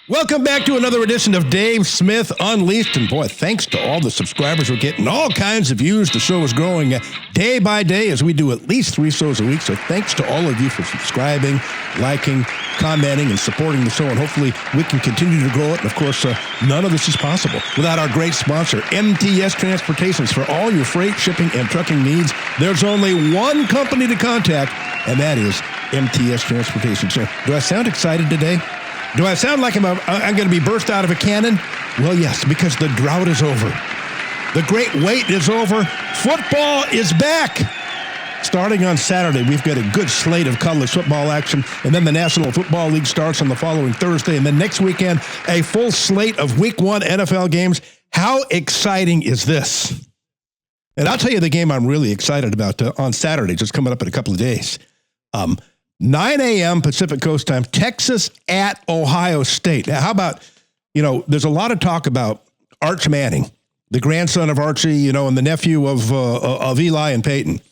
Welcome back to another edition of Dave Smith Unleashed. And boy, thanks to all the subscribers. We're getting all kinds of views. The show is growing day by day as we do at least 3 shows a week. So thanks to all of you for subscribing, liking, commenting, and supporting the show. And hopefully we can continue to grow it. And of course, none of this is possible without our great sponsor, MTS Transportations. For all your freight, shipping, and trucking needs, there's only one company to contact, and that is MTS Transportation. So do I sound excited today? Do I sound like I'm going to be burst out of a cannon? Well, yes, because the drought is over. The great wait is over. Football is back. Starting on Saturday, we've got a good slate of college football action, and then the National Football League starts on the following Thursday, and then next weekend, a full slate of Week 1 NFL games. How exciting is this? And I'll tell you the game I'm really excited about on Saturday, just coming up in a couple of days. 9 a.m. Pacific Coast time, Texas at Ohio State. Now, how about, there's a lot of talk about Arch Manning, the grandson of Archie, and the nephew of Eli and Peyton.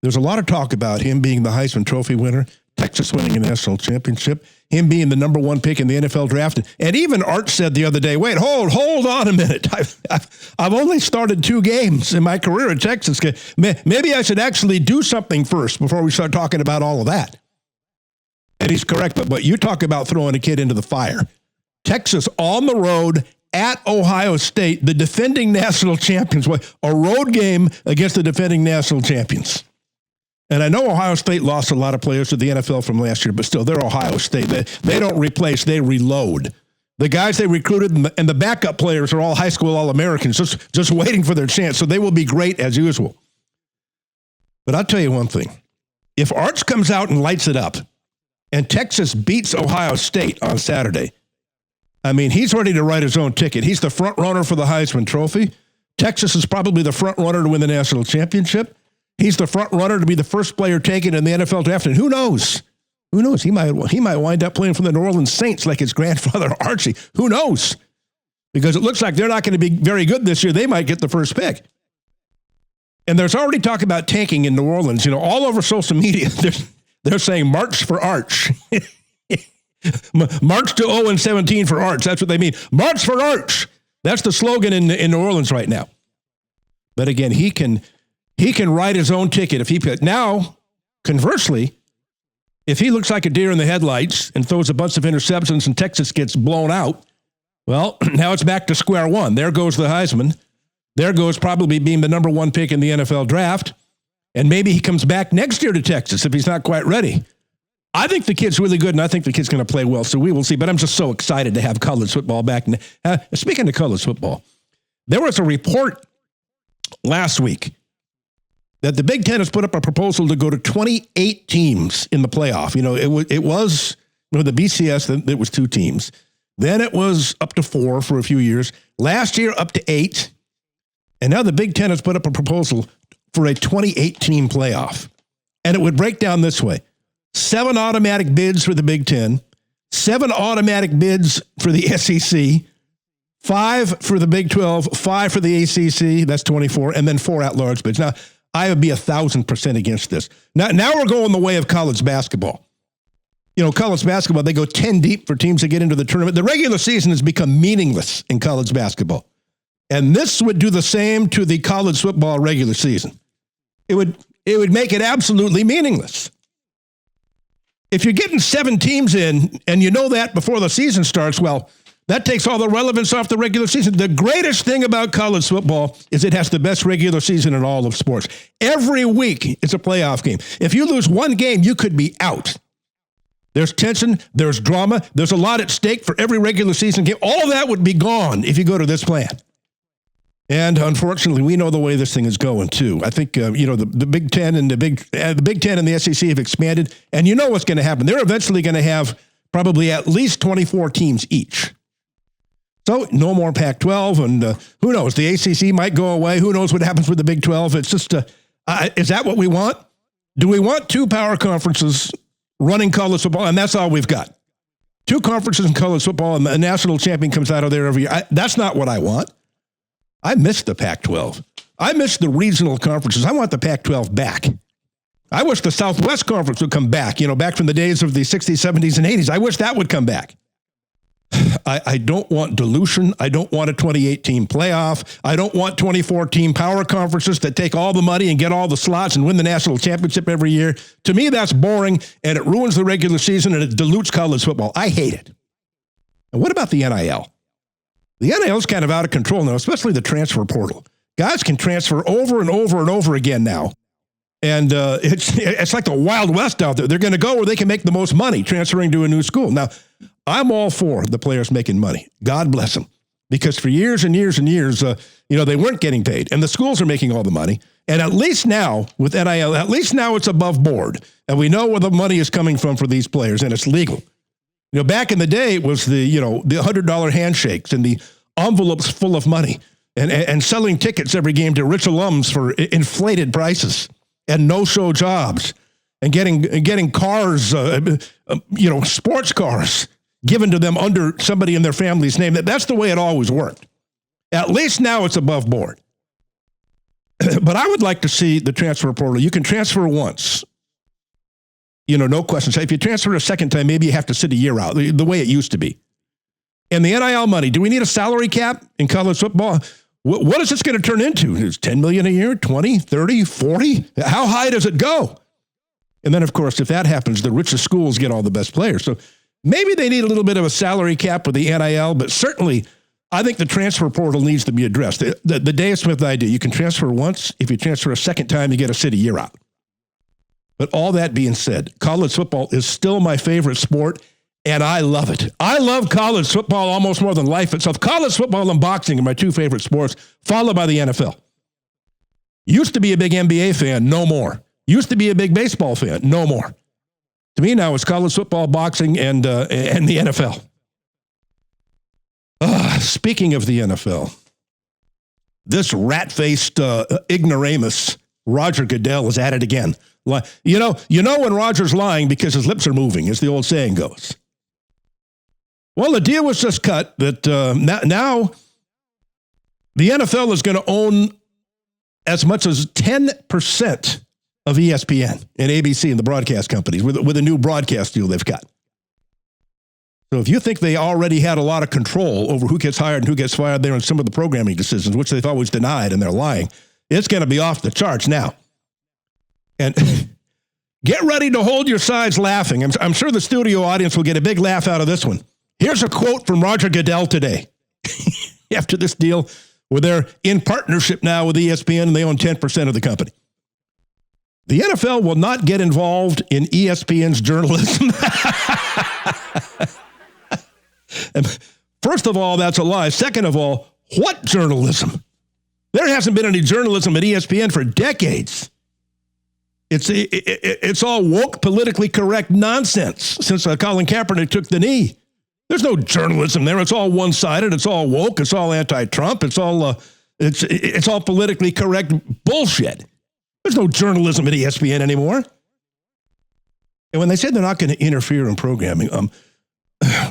There's a lot of talk about him being the Heisman Trophy winner, Texas winning a national championship, him being the number 1 pick in the NFL draft. And even Arch said the other day, wait, hold on a minute. I've only started 2 games in my career at Texas. Maybe I should actually do something first before we start talking about all of that. And he's correct, but you talk about throwing a kid into the fire. Texas on the road at Ohio State, the defending national champions. A road game against the defending national champions. And I know Ohio State lost a lot of players to the NFL from last year, but still, they're Ohio State. They don't replace, they reload. The guys they recruited and the backup players are all high school All-Americans, just waiting for their chance, so they will be great as usual. But I'll tell you one thing. If Arch comes out and lights it up, and Texas beats Ohio State on Saturday, I mean, he's ready to write his own ticket. He's the front runner for the Heisman Trophy. Texas is probably the front runner to win the national championship. He's the front runner to be the first player taken in the NFL draft. And who knows? Who knows? He might wind up playing for the New Orleans Saints like his grandfather Archie. Who knows? Because it looks like they're not going to be very good this year. They might get the first pick. And there's already talk about tanking in New Orleans. All over social media, they're saying march for Arch. March to 0-17 for Arch. That's what they mean. March for Arch. That's the slogan in New Orleans right now. But again, he can write his own ticket if he put. Now, conversely, if he looks like a deer in the headlights and throws a bunch of interceptions and Texas gets blown out, well, now it's back to square one. There goes the Heisman. There goes probably being the number 1 pick in the NFL draft. And maybe he comes back next year to Texas if he's not quite ready. I think the kid's really good, and I think the kid's going to play well, so we will see. But I'm just so excited to have college football back. Speaking of college football, there was a report last week that the Big Ten has put up a proposal to go to 28 teams in the playoff. It was the BCS, it was 2 teams. Then it was up to 4 for a few years. Last year, up to 8. And now the Big Ten has put up a proposal for a 28-team playoff. And it would break down this way. 7 automatic bids for the Big Ten, 7 automatic bids for the SEC, 5 for the Big 12, 5 for the ACC, that's 24, and then 4 at-large bids. Now, I would be 1,000% against this. Now we're going the way of college basketball. College basketball, they go 10 deep for teams to get into the tournament. The regular season has become meaningless in college basketball. And this would do the same to the college football regular season. It would make it absolutely meaningless. If you're getting 7 teams in and you know that before the season starts, well, that takes all the relevance off the regular season. The greatest thing about college football is it has the best regular season in all of sports. Every week it's a playoff game. If you lose 1 game, you could be out. There's tension, there's drama, there's a lot at stake for every regular season game. All that would be gone if you go to this plan. And unfortunately, we know the way this thing is going too. I think the Big Ten and the Big Ten and the SEC have expanded, and you know what's going to happen. They're eventually going to have probably at least 24 teams each. So no more Pac-12, and who knows? The ACC might go away. Who knows what happens with the Big 12? It's just, is that what we want? Do we want 2 power conferences running college football, and that's all we've got? 2 conferences in college football, and a national champion comes out of there every year. That's not what I want. I miss the Pac-12. I miss the regional conferences. I want the Pac-12 back. I wish the Southwest Conference would come back, back from the days of the 60s, 70s, and 80s. I wish that would come back. I don't want dilution. I don't want a 28-team playoff. I don't want 24-team power conferences that take all the money and get all the slots and win the national championship every year. To me, that's boring, and it ruins the regular season, and it dilutes college football. I hate it. And what about the NIL? The NIL is kind of out of control now, especially the transfer portal. Guys can transfer over and over and over again now. And it's like the Wild West out there. They're going to go where they can make the most money transferring to a new school. Now, I'm all for the players making money. God bless them. Because for years and years and years, they weren't getting paid. And the schools are making all the money. And at least now, with NIL, at least now it's above board. And we know where the money is coming from for these players, and it's legal. Back in the day, it was the $100 handshakes and the envelopes full of money and selling tickets every game to rich alums for inflated prices. And no-show jobs, and getting cars, sports cars given to them under somebody in their family's name. That's the way it always worked. At least now it's above board. But I would like to see the transfer portal. You can transfer once, no questions. If you transfer a second time, maybe you have to sit a year out, the way it used to be. And the NIL money, do we need a salary cap in college football? What is this going to turn into? Is $10 million a year, 20, 30, 40? How high does it go? And then, of course, if that happens, the richest schools get all the best players. So maybe they need a little bit of a salary cap with the NIL, but certainly I think the transfer portal needs to be addressed. The Dave Smith idea, you can transfer once. If you transfer a second time, you get to sit a year out. But all that being said, college football is still my favorite sport, and I love it. I love college football almost more than life itself. College football and boxing are my two favorite sports, followed by the NFL. Used to be a big NBA fan, no more. Used to be a big baseball fan, no more. To me now, it's college football, boxing, and the NFL. Speaking of the NFL, this rat-faced ignoramus, Roger Goodell, is at it again. You know when Roger's lying because his lips are moving, as the old saying goes. Well, the deal was just cut that now the NFL is going to own as much as 10% of ESPN and ABC and the broadcast companies with a new broadcast deal they've got. So if you think they already had a lot of control over who gets hired and who gets fired there and some of the programming decisions, which they've always denied and they're lying, it's going to be off the charts now. And get ready to hold your sides laughing. I'm sure the studio audience will get a big laugh out of this one. Here's a quote from Roger Goodell today. After this deal, where they're in partnership now with ESPN and they own 10% of the company. The NFL will not get involved in ESPN's journalism. First of all, that's a lie. Second of all, what journalism? There hasn't been any journalism at ESPN for decades. It's all woke, politically correct nonsense since Colin Kaepernick took the knee. There's no journalism there. It's all one-sided. It's all woke. It's all anti-Trump. It's all politically correct bullshit. There's no journalism at ESPN anymore. And when they said they're not going to interfere in programming,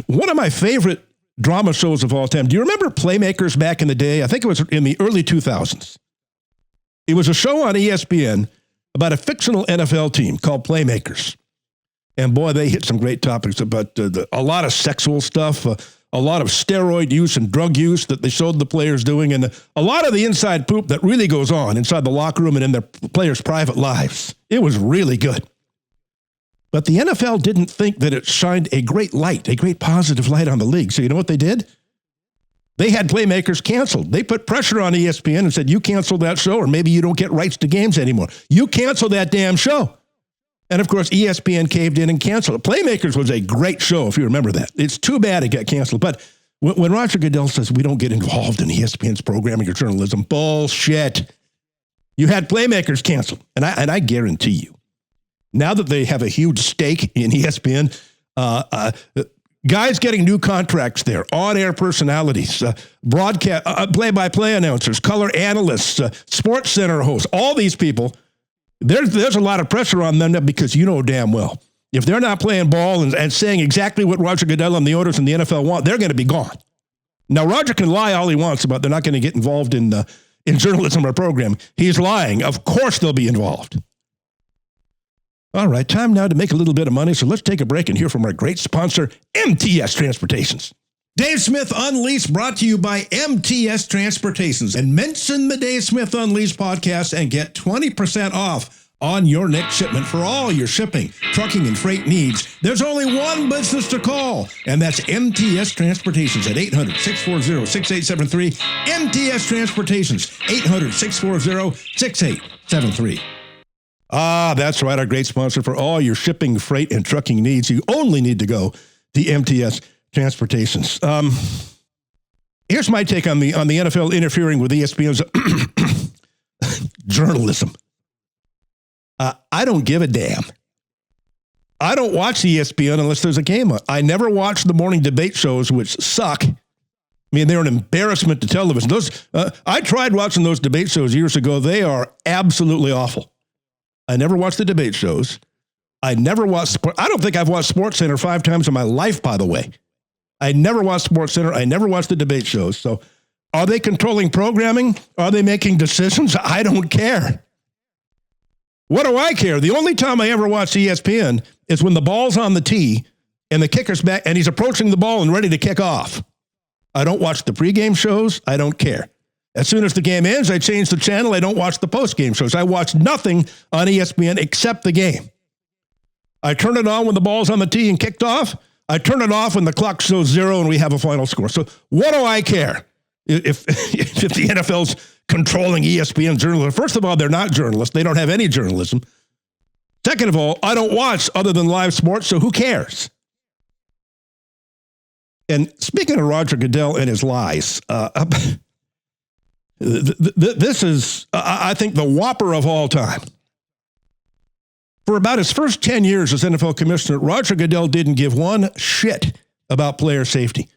one of my favorite drama shows of all time. Do you remember Playmakers back in the day? I think it was in the early 2000s. It was a show on ESPN about a fictional NFL team called Playmakers. And boy, they hit some great topics about a lot of sexual stuff, a lot of steroid use and drug use that they showed the players doing, and a lot of the inside poop that really goes on inside the locker room and in their players' private lives. It was really good. But the NFL didn't think that it shined a great light, a great positive light on the league. So you know what they did? They had Playmakers canceled. They put pressure on ESPN and said, you cancel that show or maybe you don't get rights to games anymore. You cancel that damn show. And, of course, ESPN caved in and canceled it. Playmakers was a great show, if you remember that. It's too bad it got canceled. But when Roger Goodell says we don't get involved in ESPN's programming or journalism, bullshit. You had Playmakers canceled. And I guarantee you, now that they have a huge stake in ESPN, guys getting new contracts there, on-air personalities, broadcast, play-by-play announcers, color analysts, sports center hosts, all these people, there's a lot of pressure on them because you know damn well, if they're not playing ball and saying exactly what Roger Goodell and the owners in the NFL want, they're going to be gone. Now, Roger can lie all he wants about they're not going to get involved in journalism or programming. He's lying. Of course they'll be involved. All right, time now to make a little bit of money, so let's take a break and hear from our great sponsor, MTS Transportations. Dave Smith Unleashed, brought to you by MTS Transportations. And mention the Dave Smith Unleashed podcast and get 20% off on your next shipment for all your shipping, trucking, and freight needs. There's only one business to call, and that's MTS Transportations at 800-640-6873. MTS Transportations, 800-640-6873. Ah, that's right, our great sponsor for all your shipping, freight, and trucking needs. You only need to go to MTS Transportations. Here's my take on the NFL interfering with ESPN's journalism. I don't give a damn. I don't watch ESPN unless there's a game on. I never watch the morning debate shows, which suck. I mean, they're an embarrassment to television. I tried watching those debate shows years ago. They are absolutely awful. I never watched the debate shows. I never watched sport. I don't think I've watched SportsCenter 5 times in my life, by the way. I never watched SportsCenter. I never watched the debate shows. So are they controlling programming? Are they making decisions? I don't care. What do I care? The only time I ever watch ESPN is when the ball's on the tee and the kicker's back and he's approaching the ball and ready to kick off. I don't watch the pregame shows. I don't care. As soon as the game ends, I change the channel. I don't watch the postgame shows. I watch nothing on ESPN except the game. I turn it on when the ball's on the tee and kicked off. I turn it off when the clock shows 0 and we have a final score. So what do I care if the NFL's controlling ESPN journalism? First of all, they're not journalists. They don't have any journalism. Second of all, I don't watch other than live sports, so who cares? And speaking of Roger Goodell and his lies, this is, I think, the whopper of all time. For about his first 10 years as NFL commissioner, Roger Goodell didn't give one shit about player safety.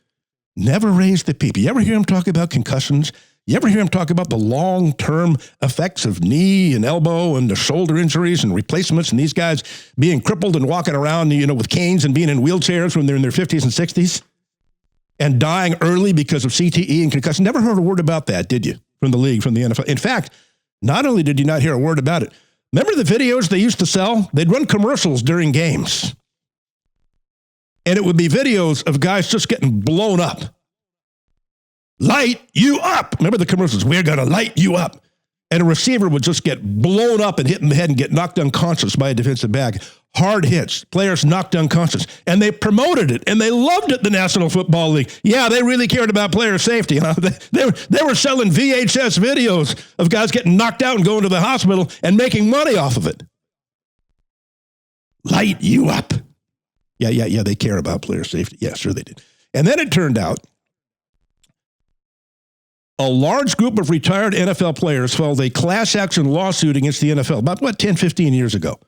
Never raised the peep. You ever hear him talk about concussions? You ever hear him talk about the long-term effects of knee and elbow and the shoulder injuries and replacements and these guys being crippled and walking around, with canes and being in wheelchairs when they're in their 50s and 60s and dying early because of CTE and concussion? Never heard a word about that, did you, from the league, from the NFL? In fact, not only did you not hear a word about it, remember the videos they used to sell? They'd run commercials during games. And it would be videos of guys just getting blown up. Light you up. Remember the commercials? We're going to light you up. And a receiver would just get blown up and hit in the head and get knocked unconscious by a defensive back. Hard hits. Players knocked unconscious. And they promoted it. And they loved it, the National Football League. Yeah, they really cared about player safety. Huh? They were selling VHS videos of guys getting knocked out and going to the hospital and making money off of it. Light you up. Yeah, they care about player safety. Yeah, sure they did. And then it turned out a large group of retired NFL players filed a class action lawsuit against the NFL about, 10, 15 years ago.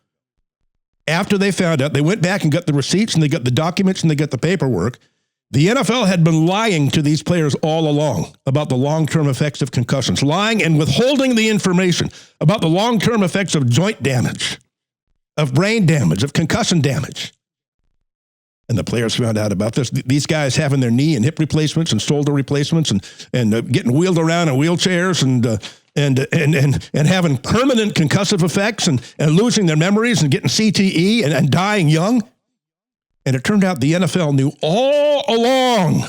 After they found out, they went back and got the receipts and they got the documents and they got the paperwork. The NFL had been lying to these players all along about the long-term effects of concussions, lying and withholding the information about the long-term effects of joint damage, of brain damage, of concussion damage. And the players found out about this. These guys having their knee and hip replacements and shoulder replacements and getting wheeled around in wheelchairs and having permanent concussive effects and losing their memories and getting CTE and dying young. And it turned out the NFL knew all along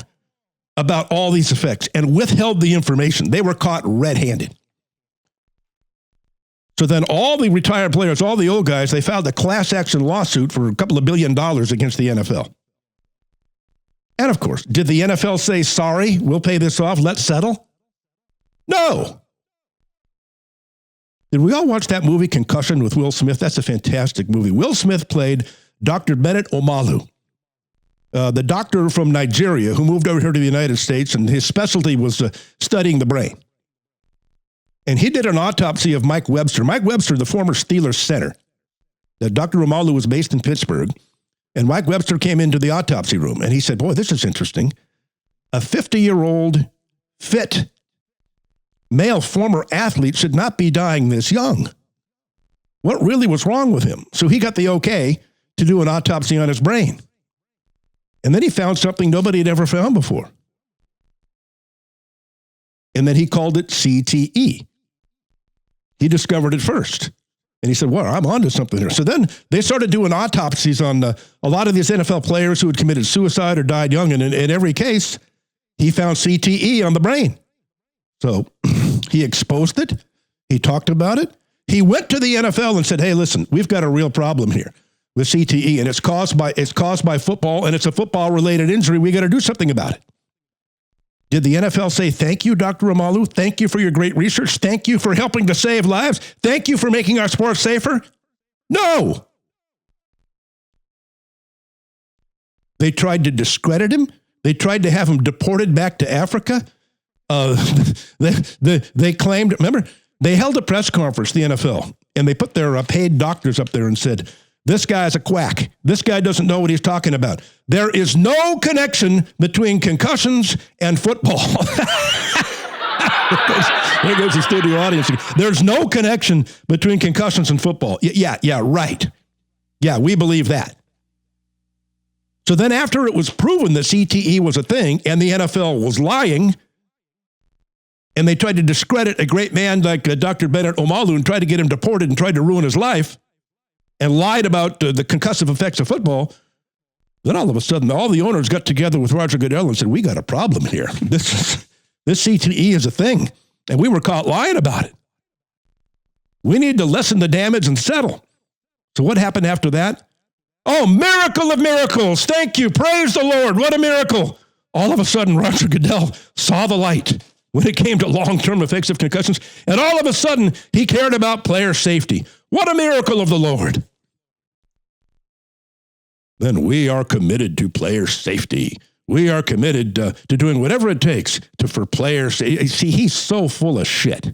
about all these effects and withheld the information. They were caught red-handed. So then all the retired players, all the old guys, they filed a class action lawsuit for a couple of $1 billion against the NFL. And of course, did the NFL say, sorry, we'll pay this off, let's settle? No. Did we all watch that movie Concussion with Will Smith? That's a fantastic movie. Will Smith played Dr. Bennett Omalu, the doctor from Nigeria who moved over here to the United States, and his specialty was studying the brain. And he did an autopsy of Mike Webster. Mike Webster, the former Steelers center. Dr. Omalu was based in Pittsburgh. And Mike Webster came into the autopsy room. And he said, boy, this is interesting. A 50-year-old, fit, male former athlete should not be dying this young. What really was wrong with him? So he got the okay to do an autopsy on his brain. And then he found something nobody had ever found before. And then he called it CTE. He discovered it first. And he said, well, I'm onto something here. So then they started doing autopsies on a lot of these NFL players who had committed suicide or died young. And in every case, he found CTE on the brain. So he exposed it. He talked about it. He went to the NFL and said, hey, listen, we've got a real problem here with CTE, and it's caused by football, and it's a football-related injury. We got to do something about it. Did the NFL say, thank you, Dr. Omalu? Thank you for your great research. Thank you for helping to save lives. Thank you for making our sports safer? No. They tried to discredit him. They tried to have him deported back to Africa. They claimed, remember, they held a press conference, the NFL, and they put their paid doctors up there and said, this guy's a quack. This guy doesn't know what he's talking about. There is no connection between concussions and football. There goes the studio audience. There's no connection between concussions and football. Yeah, right. Yeah, we believe that. So then after it was proven that CTE was a thing and the NFL was lying, and they tried to discredit a great man like Dr. Bennett Omalu and tried to get him deported and tried to ruin his life, and lied about the concussive effects of football, then all of a sudden, all the owners got together with Roger Goodell and said, we got a problem here. This CTE is a thing, and we were caught lying about it. We need to lessen the damage and settle. So what happened after that? Oh, miracle of miracles. Thank you. Praise the Lord. What a miracle. All of a sudden, Roger Goodell saw the light when it came to long-term effects of concussions, and all of a sudden, he cared about player safety. What a miracle of the Lord. Then we are committed to player safety. We are committed to doing whatever it takes for player safety. See, he's so full of shit.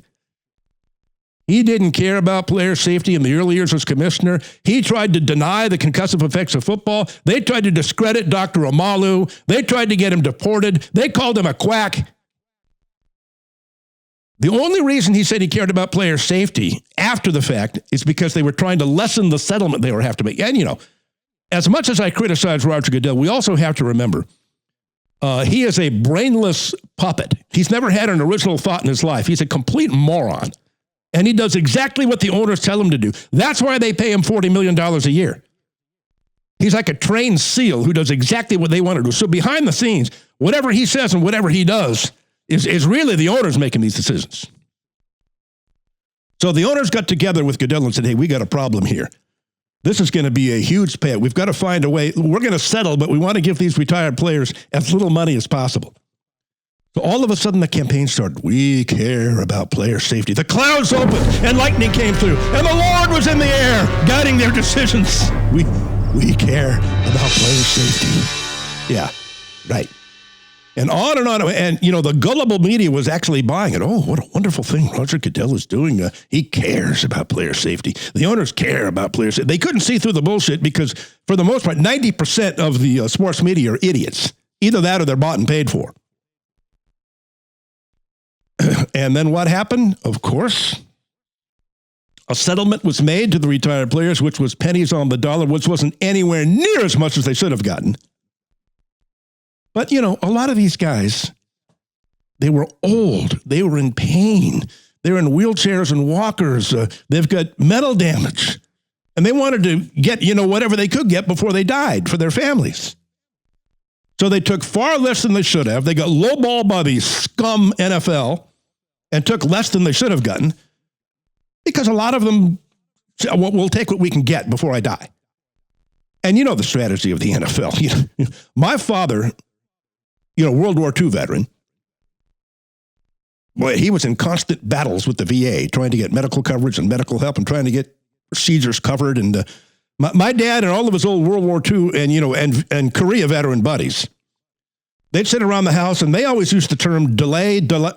He didn't care about player safety in the early years as commissioner. He tried to deny the concussive effects of football. They tried to discredit Dr. Omalu. They tried to get him deported. They called him a quack. The only reason he said he cared about player safety after the fact is because they were trying to lessen the settlement they would have to make. And, you know, as much as I criticize Roger Goodell, we also have to remember he is a brainless puppet. He's never had an original thought in his life. He's a complete moron. And he does exactly what the owners tell him to do. That's why they pay him $40 million a year. He's like a trained SEAL who does exactly what they want to do. So behind the scenes, whatever he says and whatever he does is really the owners making these decisions. So the owners got together with Goodell and said, hey, we got a problem here. This is going to be a huge payout. We've got to find a way. We're going to settle, but we want to give these retired players as little money as possible. So all of a sudden, the campaign started. We care about player safety. The clouds opened, and lightning came through, and the Lord was in the air, guiding their decisions. We care about player safety. Yeah, right. And on and on. And, you know, the gullible media was actually buying it. Oh, what a wonderful thing Roger Goodell is doing. He cares about player safety. The owners care about player safety. They couldn't see through the bullshit because, for the most part, 90% of the sports media are idiots. Either that or they're bought and paid for. And then what happened? Of course, a settlement was made to the retired players, which was pennies on the dollar, which wasn't anywhere near as much as they should have gotten. But, you know, a lot of these guys, they were old. They were in pain. They're in wheelchairs and walkers. They've got mental damage. And they wanted to get, you know, whatever they could get before they died for their families. So they took far less than they should have. They got lowballed by the scum NFL and took less than they should have gotten because a lot of them said, well, we'll take what we can get before I die. And you know the strategy of the NFL. My father, you know, World War II veteran, boy, he was in constant battles with the VA, trying to get medical coverage and medical help and trying to get procedures covered. And my dad and all of his old World War II and, you know, and Korea veteran buddies, they'd sit around the house and they always used the term delay, deny,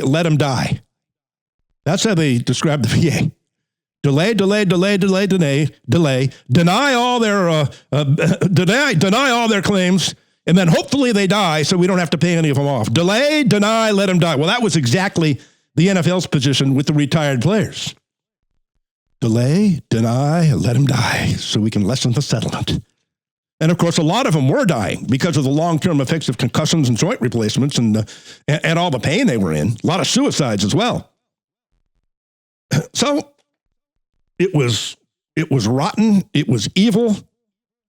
let them die. That's how they describe the VA. Delay, deny all their claims, and then hopefully they die so we don't have to pay any of them off. Delay, deny, let them die. Well, that was exactly the NFL's position with the retired players. Delay, deny, let them die so we can lessen the settlement. And of course, a lot of them were dying because of the long-term effects of concussions and joint replacements and all the pain they were in. A lot of suicides as well. So it was rotten. It was evil.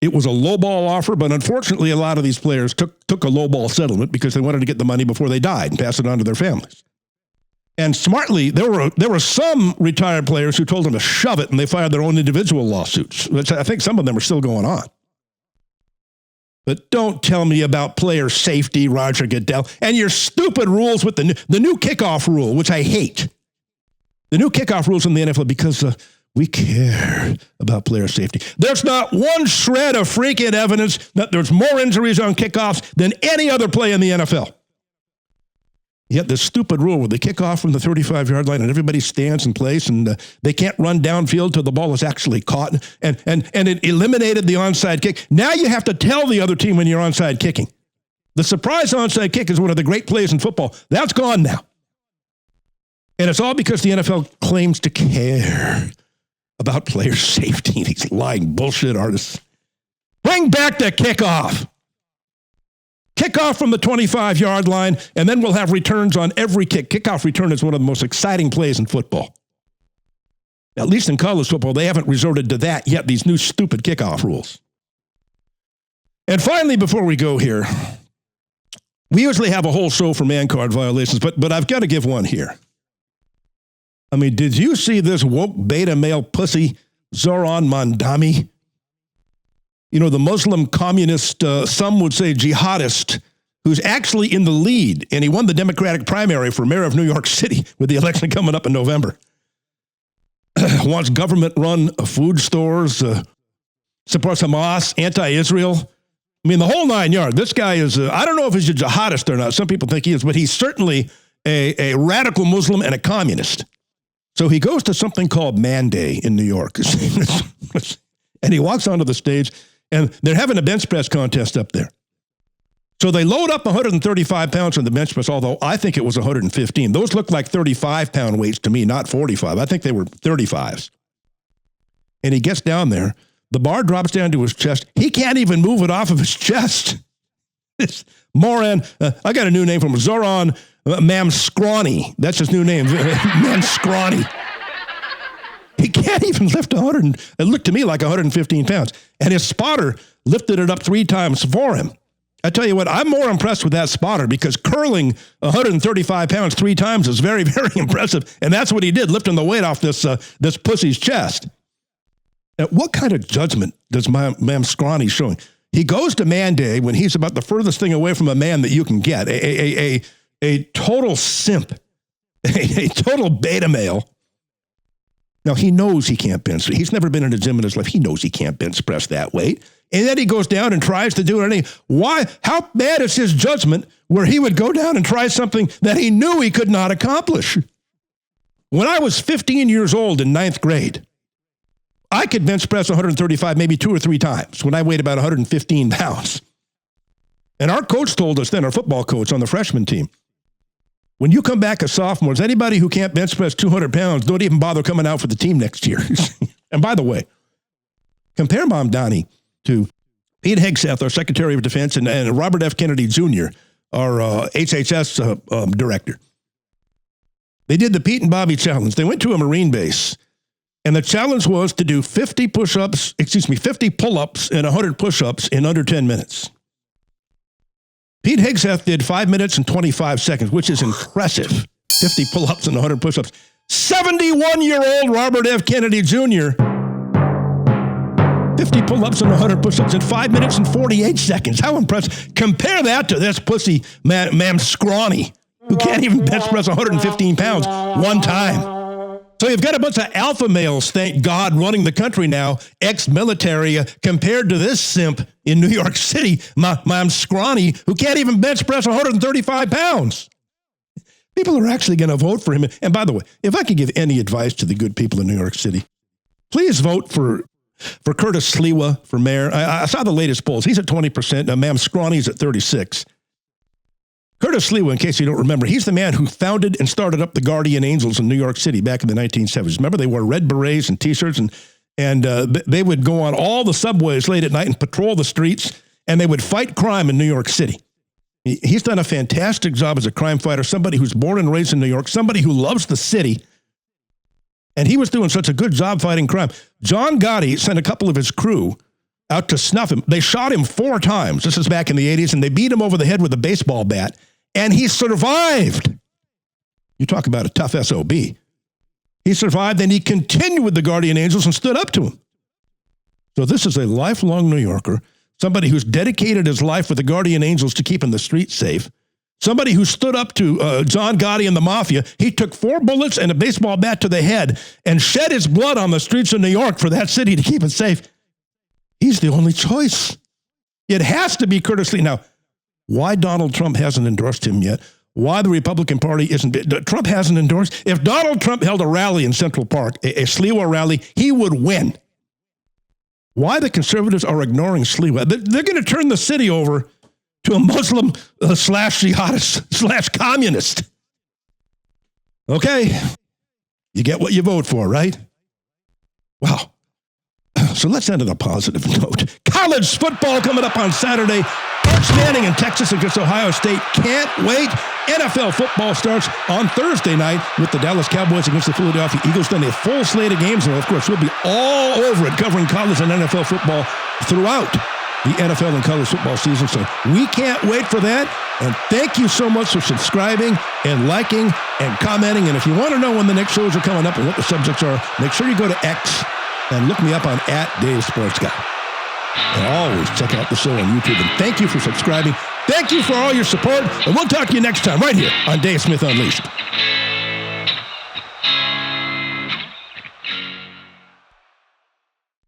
It was a lowball offer, but unfortunately, a lot of these players took a lowball settlement because they wanted to get the money before they died and pass it on to their families. And smartly, there were some retired players who told them to shove it, and they filed their own individual lawsuits, which I think some of them are still going on. But don't tell me about player safety, Roger Goodell, and your stupid rules with the new kickoff rule, which I hate. The new kickoff rules in the NFL because we care about player safety. There's not one shred of freaking evidence that there's more injuries on kickoffs than any other play in the NFL. Yet this stupid rule where they kick off from the 35-yard line and everybody stands in place and they can't run downfield till the ball is actually caught, and it eliminated the onside kick. Now you have to tell the other team when you're onside kicking. The surprise onside kick is one of the great plays in football. That's gone now. And it's all because the NFL claims to care about player safety. These lying bullshit artists. Bring back the kickoff. Kickoff from the 25-yard line, and then we'll have returns on every kick. Kickoff return is one of the most exciting plays in football. At least in college football, they haven't resorted to that yet, these new stupid kickoff rules. And finally, before we go here, we usually have a whole show for man card violations, but I've got to give one here. I mean, did you see this woke beta male pussy, Zohran Mamdani? You know, the Muslim communist, some would say jihadist, who's actually in the lead, and he won the Democratic primary for mayor of New York City with the election coming up in November. Wants government-run food stores, supports Hamas, anti-Israel. I mean, the whole nine yards. This guy is, I don't know if he's a jihadist or not. Some people think he is, but he's certainly a radical Muslim and a communist. So he goes to something called Man Day in New York. And he walks onto the stage, and they're having a bench press contest up there. So they load up 135 pounds on the bench press, although I think it was 115. Those look like 35-pound weights to me, not 45. I think they were 35s. And he gets down there. The bar drops down to his chest. He can't even move it off of his chest. This moron, I got a new name from him, Zohran Mamdani. That's his new name, Mamdani. He can't even lift 100. It looked to me like 115 pounds. And his spotter lifted it up 3 times for him. I tell you what, I'm more impressed with that spotter because curling 135 pounds 3 times is very, very impressive. And that's what he did, lifting the weight off this pussy's chest. Now, what kind of judgment does Mamdani showing? He goes to Man Day when he's about the furthest thing away from a man that you can get, a total simp, a total beta male. Now, he knows he can't bench. He's never been in a gym in his life. He knows he can't bench press that weight. And then he goes down and tries to do it. Why? How bad is his judgment where he would go down and try something that he knew he could not accomplish? When I was 15 years old in 9th grade, I could bench press 135 maybe 2 or 3 times when I weighed about 115 pounds. And our coach told us then, our football coach on the freshman team, when you come back as sophomores, anybody who can't bench press 200 pounds, don't even bother coming out for the team next year. And by the way, compare Mamdani to Pete Hegseth, our Secretary of Defense, and Robert F. Kennedy Jr., our HHS director. They did the Pete and Bobby challenge. They went to a Marine base, and the challenge was to do 50 pull-ups and 100 push-ups in under 10 minutes. Pete Hegseth did 5 minutes and 25 seconds, which is impressive. 50 pull-ups and 100 push-ups. 71-year-old Robert F. Kennedy Jr., 50 pull-ups and 100 push-ups in 5 minutes and 48 seconds. How impressive. Compare that to this pussy, Mamdani, who can't even bench press 115 pounds one time. So you've got a bunch of alpha males, thank God, running the country now, ex-military, compared to this simp in New York City, Mamdani, who can't even bench press 135 pounds. People are actually going to vote for him. And by the way, if I could give any advice to the good people in New York City, please vote for Curtis Sliwa for mayor. I saw the latest polls. He's at 20%. Now, Mamdani's at 36%. Curtis Sliwa, in case you don't remember, he's the man who founded and started up the Guardian Angels in New York City back in the 1970s. Remember, they wore red berets and T-shirts, and they would go on all the subways late at night and patrol the streets, and they would fight crime in New York City. He's done a fantastic job as a crime fighter, somebody who's born and raised in New York, somebody who loves the city, and he was doing such a good job fighting crime. John Gotti sent a couple of his crew out to snuff him. They shot him 4 times. This is back in the 80s, and they beat him over the head with a baseball bat, and he survived. You talk about a tough SOB. He survived, and he continued with the guardian angels and stood up to him. So this is a lifelong New Yorker, somebody who's dedicated his life with the guardian angels to keeping the streets safe, somebody who stood up to John Gotti and the mafia. He took 4 bullets and a baseball bat to the head and shed his blood on the streets of New York for that city to keep it safe. He's the only choice. It has to be Curtis Lee. Now, why Donald Trump hasn't endorsed him yet, why the Republican Party isn't, Trump hasn't endorsed. If Donald Trump held a rally in Central Park, a Sliwa rally, he would win. Why the conservatives are ignoring Sliwa? They're going to turn the city over to a Muslim slash jihadist slash communist. Okay. You get what you vote for, right? Wow. So let's end on a positive note. College football coming up on Saturday. Arch Manning in Texas against Ohio State. Can't wait. NFL football starts on Thursday night with the Dallas Cowboys against the Philadelphia Eagles. Then a full slate of games, and of course, we'll be all over it, covering college and NFL football throughout the NFL and college football season. So we can't wait for that. And thank you so much for subscribing and liking and commenting. And if you want to know when the next shows are coming up and what the subjects are, make sure you go to X and look me up on @DaveSportsGuy. And always check out the show on YouTube. And thank you for subscribing. Thank you for all your support. And we'll talk to you next time right here on Dave Smith Unleashed.